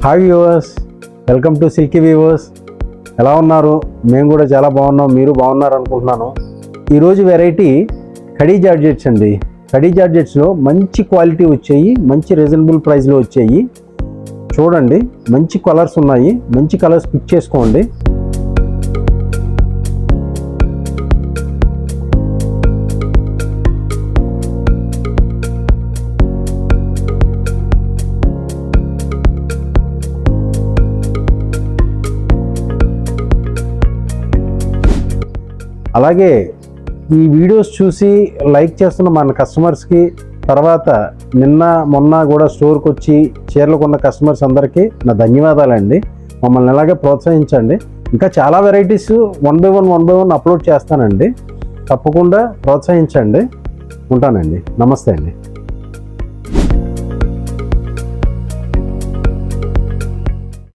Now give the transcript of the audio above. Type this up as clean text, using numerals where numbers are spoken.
Hi viewers, welcome to silky viewers. ఎలా ఉన్నారు? మేము కూడా చాలా బాగున్నాం, మీరు బాగున్నారు అనుకుంటున్నాను. ఈరోజు వెరైటీ కడీ జార్జెట్స్ అండి. కడీ జార్జెట్స్లో మంచి క్వాలిటీ వచ్చాయి, మంచి రీజనబుల్ ప్రైస్లో వచ్చాయి. చూడండి, మంచి కలర్స్ ఉన్నాయి, మంచి కలర్స్ పిక్ చేసుకోండి. అలాగే ఈ వీడియోస్ చూసి లైక్ చేస్తున్న మన కస్టమర్స్కి, తర్వాత నిన్న మొన్న కూడా స్టోర్కి వచ్చి చీరలు కొన్న కస్టమర్స్ అందరికీ నా ధన్యవాదాలండి. మమ్మల్ని ఇలాగే ప్రోత్సహించండి. ఇంకా చాలా varieties one by one upload చేస్తానండి. తప్పకుండా ప్రోత్సహించండి. ఉంటానండి. నమస్తే అండి.